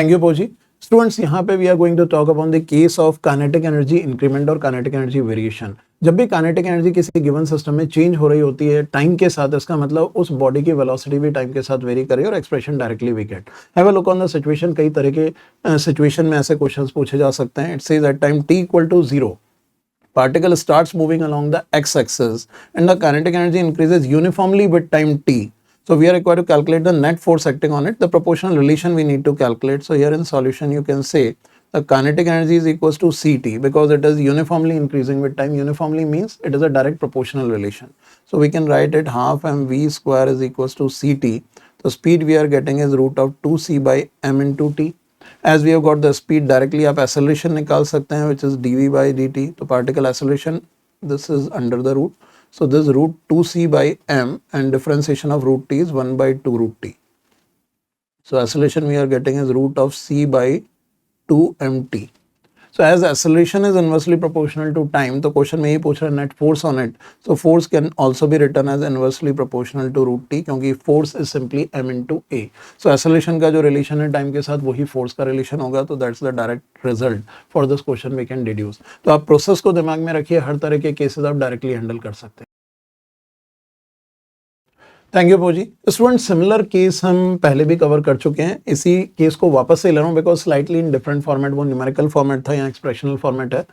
Thank you पोजी। Students, यहाँ पे we are going to talk upon the case of kinetic energy increment और kinetic energy variation. जब भी kinetic energy किसी given system में change हो रही होती है टाइम के साथ, इसका मतलब उस बॉडी की वेलोसिटी भी टाइम के साथ वेरी करे और expression directly we get. Have a look on the situation. कई तरह के सिचुएशन में ऐसे क्वेश्चंस पूछे जा सकते हैं। It says at time t equal to 0 particle starts moving along the x-axis and the kinetic energy increases uniformly with time t. So we are required to calculate the net force acting on it, the proportional relation we need to calculate. So here in solution you can say the kinetic energy is equals to Ct because it is uniformly increasing with time. Uniformly means it is a direct proportional relation. So we can write it half mv square is equals to Ct. The speed we are getting is root of 2c by m into t. As we have got the speed directly, आप acceleration निकाल सकते हैं which is dv by dt. तो particle acceleration this is under the root. So this root 2c by m and differentiation of root t is 1 by 2 root t. So acceleration we are getting is root of c by 2 mt. So as acceleration is inversely proportional to time, तो question में ही पूछ रहा है net force on it. So force can also be written as inversely proportional to root t क्योंकि force is simply m into a. So acceleration का जो relation है time के साथ वही force का relation होगा, तो that's the direct result for this question we can deduce. तो आप process को दिमाग में रखिए, हर तरह के cases आप directly handle कर सकते हैं। थैंक यू पोजी। स्टूडेंट, सिमिलर केस हम पहले भी कवर कर चुके हैं। इसी केस को वापस से ले रहा हूँ because slightly in different format, वो न्यूमेरिकल फॉर्मेट था, यहाँ एक्सप्रेशनल फॉर्मेट है।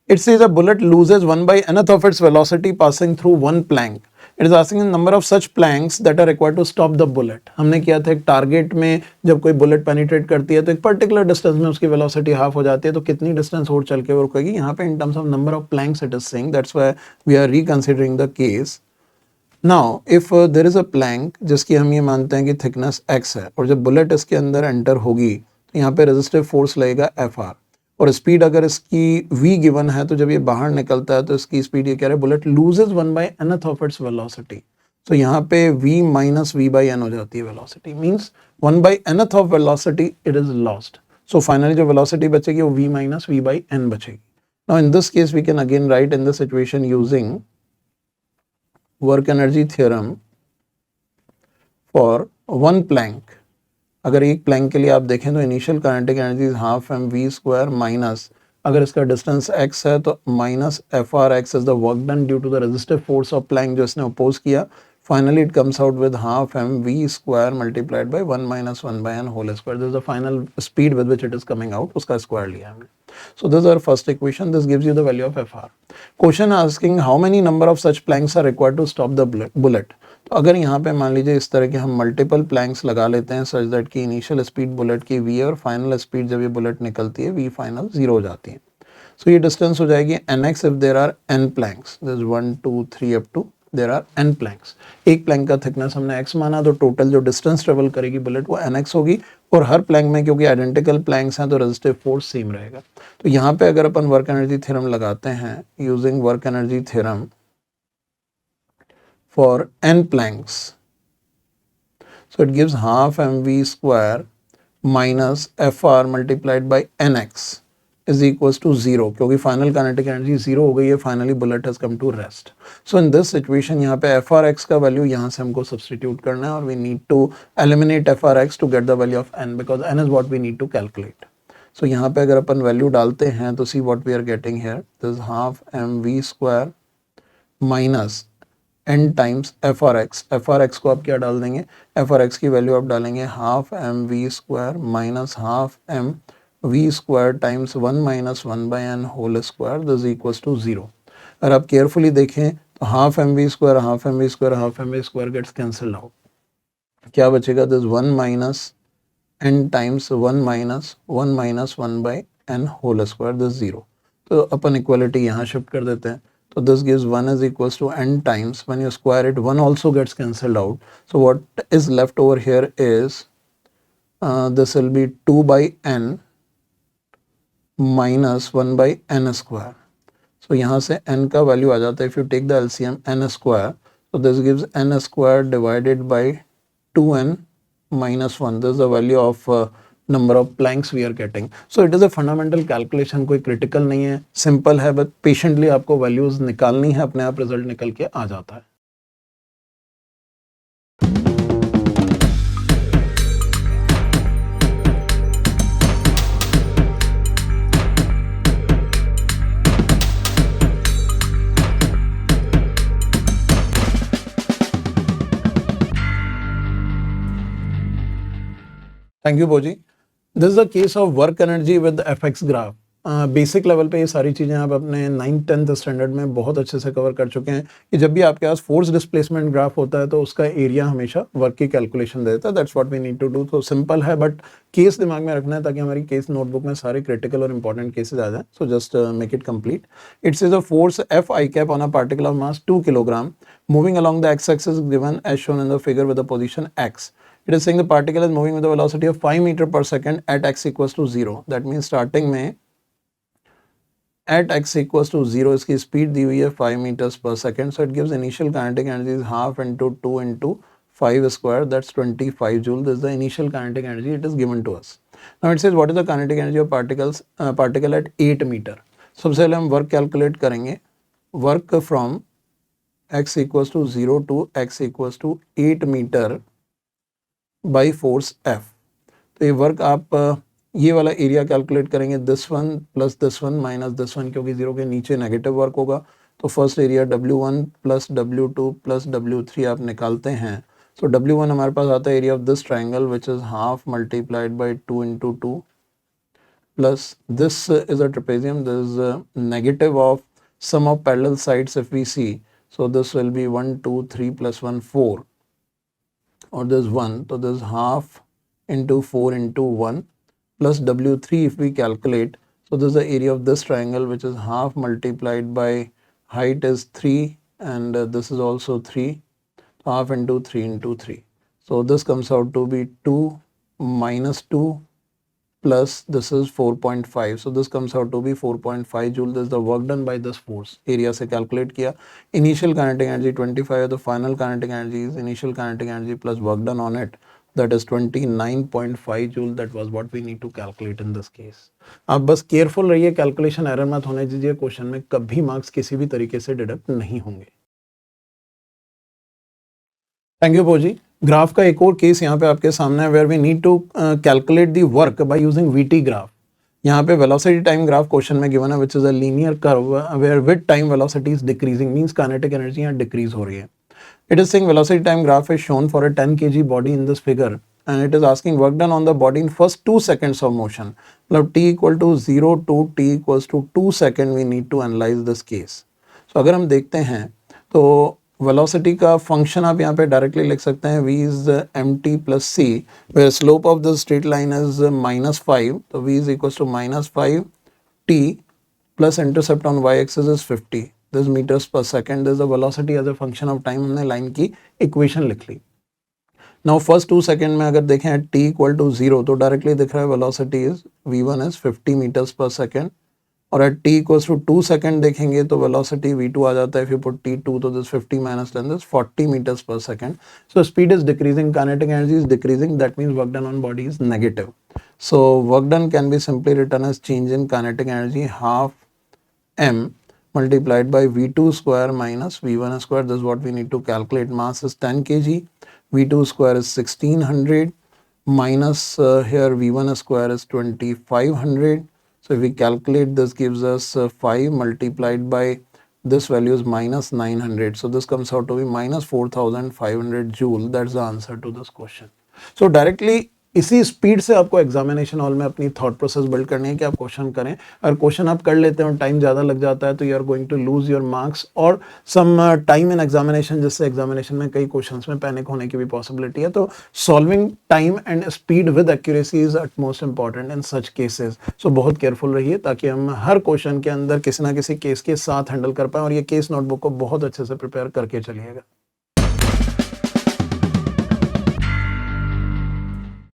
It says a bullet loses 1 by nth of its velocity passing through one plank. It is asking the number of such planks that are required to stop the bullet. हमने किया था एक target में जब कोई bullet penetrate करती है तो एक पर्टिकुलर डिस्टेंस में उसकी वेलोसिटी हाफ हो जाती है, तो कितनी डिस्टेंस और चल के वो रुकेगी। यहाँ पे in terms of number of planks it is saying, that's why we are reconsidering the case. Now if there is a plank जिसकी हम ये मानते हैं कि थिकनेस x है और जब बुलेट इसके अंदर एंटर होगी तो यहाँ पे रेजिस्टिव फोर्स लगेगा Fr और स्पीड अगर इसकी v गिवन है तो जब ये बाहर निकलता है तो इसकी स्पीड ये कह रहा है bullet loses 1 by nth of its velocity. तो यहाँ पे v minus v by n हो जाती है velocity, means 1 by nth of velocity it is lost. So finally जो वेलोसिटी बचेगी वो v minus v by n बचेगी. Now in this case we can again write in the situation using work energy theorem for one plank. अगर एक plank के लिए आप देखें तो initial kinetic energy is half M V square minus, अगर इसका डिस्टेंस x है तो minus F R X is the work done due to the resistive force of plank जो इसने अपोज किया। Finally it comes out with half M V square multiplied by 1 minus 1 by n whole square. This is the final speed with which it is coming out, उसका square लिया हमने। So this is our first equation. This gives you the value of Fr. Question asking how many number of such planks are required to stop the bullet. तो अगर यहाँ पे मान लीजिए इस तरह के हम मल्टीपल प्लैंक्स लगा लेते हैं सच दैट की इनिशियल स्पीड बुलेट की v है और फाइनल स्पीड जब ये बुलेट निकलती है v फाइनल 0 हो जाती है। सो ये डिस्टेंस हो जाएगी nx if there are n planks. This is 1 2 3 up to there are n planks. एक प्लैंक का थिकनेस हमने x माना तो टोटल जो डिस्टेंस ट्रेवल करेगी बुलेट वो nx होगी और हर प्लैंक में क्योंकि आइडेंटिकल प्लैंक्स हैं तो रेजिस्टिव फोर्स सेम रहेगा। तो यहाँ पे अगर अपन वर्क एनर्जी थ्योरम लगाते हैं using work energy theorem for n planks, so it gives half mv square minus fr multiplied by nx is equals to 0 क्योंकि फाइनल काइनेटिक एनर्जी 0 हो गई है, finally bullet has come to rest. So in this situation यहाँ पे Frx का value यहाँ से हमको सब्स्टिट्यूट करना है और we need to eliminate Frx to get the value of n because n is what we need to calculate. So यहाँ पे अगर अपन वैल्यू डालते हैं तो see what we are getting here, this half M V square minus n times Frx को आप क्या डाल देंगे, Frx की वैल्यू आप डालेंगे half M V square minus half M v square times 1 minus 1 by n whole square, this is equals to 0. अगर आप केयरफुली देखें तो half M V square half M V square half M V square gets cancelled out, क्या बचेगा, this 1 minus n times 1 minus 1 by n whole square, this 0. तो अपन equality यहाँ shift कर देते हैं तो this gives 1 is equals to n times, when you square it 1 also gets cancelled out, so what is left over here is this will be 2 by n minus 1 by n स्क्वायर। So यहाँ से n का value आ जाता है, if you take the LCM n square तो this gives n square divided by 2n minus 1, this the value of number of planks we are getting. So it is a fundamental calculation, कोई critical नहीं है, simple है, but patiently आपको values निकालनी है, अपने आप रिजल्ट निकल के आ जाता है। थैंक यू बोजी। This is the case of work energy with FX graph. Basic level पे ये सारी चीज़ें आप अपने 9th-10th स्टैंडर्ड में बहुत अच्छे से कवर कर चुके हैं कि जब भी आपके पास फोर्स डिस्प्लेसमेंट ग्राफ होता है तो उसका एरिया हमेशा वर्क की कैलकुलेशन देता है। That's what we need to do. तो सिंपल है, बट केस दिमाग में रखना है ताकि हमारी केस नोटबुक में सारे क्रिटिकल और इंपॉर्टेंट केसेज आ जाए। So just make it complete. It's is a force F I cap on a particle of mass 2 kilogram moving along the x-axis given as shown in the figure with the position x. It is saying the particle is moving with a velocity of 5 meter per second at x equals to 0. That means starting में at x equals to 0 इसकी speed दी हुई है 5 meters per second. So it gives initial kinetic energy is half into 2 into 5 square, that's 25 joule. This is the initial kinetic energy it is given to us. Now it says what is the kinetic energy of particle at 8 meter. सबसे पहले हम work calculate करेंगे। Work from x equals to 0 to x equals to 8 meter by force f। तो ये work आप ये वाला area calculate करेंगे, this one plus this one minus this one, क्योंकि 0 के नीचे नेगेटिव वर्क होगा। तो first area W1 plus W2 plus W3 आप निकालते हैं। सो W1 हमारे पास आता है area of this triangle which is half multiplied by 2 into 2 plus this is a trapezium, this is negative of sum of parallel sides if we see. So this will be 1, 2, 3 plus 1, 4, or this 1, so this half into 4 into 1 plus W3 if we calculate. So this is the area of this triangle which is half multiplied by height is 3 and this is also 3, half into 3 into 3. So this comes out to be 2 minus 2 plus this is 4.5. So this comes out to be 4.5 joule. This is the work done by this force. Area से calculate किया. Initial kinetic energy 25 है, the final kinetic energy is initial kinetic energy plus work done on it. That is 29.5 joule. That was what we need to calculate in this case. आप बस careful रहिए, calculation error मत होने दीजिए। Question में कभी marks किसी भी तरीके से डिडक्ट नहीं होंगे। Thank you बोजी। ग्राफ का एक और केस यहाँ पे आपके सामने है where we need to calculate the work by using VT graph. यहाँ पे वेलोसिटी टाइम ग्राफ क्वेश्चन में गिवन है which is a linear curve where with time velocity is decreasing, means kinetic energy यहाँ डिक्रीज हो रही है। It is saying velocity time graph is shown for a 10 kg body in this figure and it is asking work done on the body in first 2 seconds of motion. मतलब t equal to 0 to t equals to 2 second we need to analyze this case. So अगर हम देखते हैं तो velocity का function आप यहाँ पे डायरेक्टली लिख सकते हैं v is mt plus c where slope of the straight line is -5, तो v is equals to -5 t plus intercept on y axis is 50, this meters per second. This is the velocity as a function of time। हमने line की equation लिख ली। Now first 2 second में अगर देखें t equal to 0 तो directly दिख रहा है velocity is v1 is 50 meters पर सेकेंड, और at t equals to 2 second देखेंगे तो वेलोसिटी v2 आ जाता है। इफ यू पुट t2 तो दिस 50 माइनस 10 दिस 40 मीटर्स पर second. So speed is decreasing, kinetic energy is decreasing, that means work done on body is negative. So work done can be simply written as change in kinetic energy half m multiplied by v2 square minus v1 square. This is what we need to calculate. Mass is 10 kg, v2 square is 1600 minus here v1 square is 2500. So if we calculate, this gives us 5 multiplied by this value is minus 900. So this comes out to be minus 4500 joule. That's the answer to this question. So directly इसी speed से आपको examination hall में अपनी thought process build करनी है कि आप question करें। अगर क्वेश्चन आप कर लेते हैं और टाइम ज़्यादा लग जाता है तो you are going to lose your marks और सम टाइम इन एग्जामिनेशन, जिससे एग्जामिनेशन में कई क्वेश्चंस में पैनिक होने की भी पॉसिबिलिटी है। तो solving time and speed with accuracy is at most important in such cases. So बहुत केयरफुल रहिए ताकि हम हर क्वेश्चन के अंदर किसी ना किसी केस के साथ हैंडल कर पाएं, और ये केस नोटबुक को बहुत अच्छे से प्रिपेयर करके चलिएगा।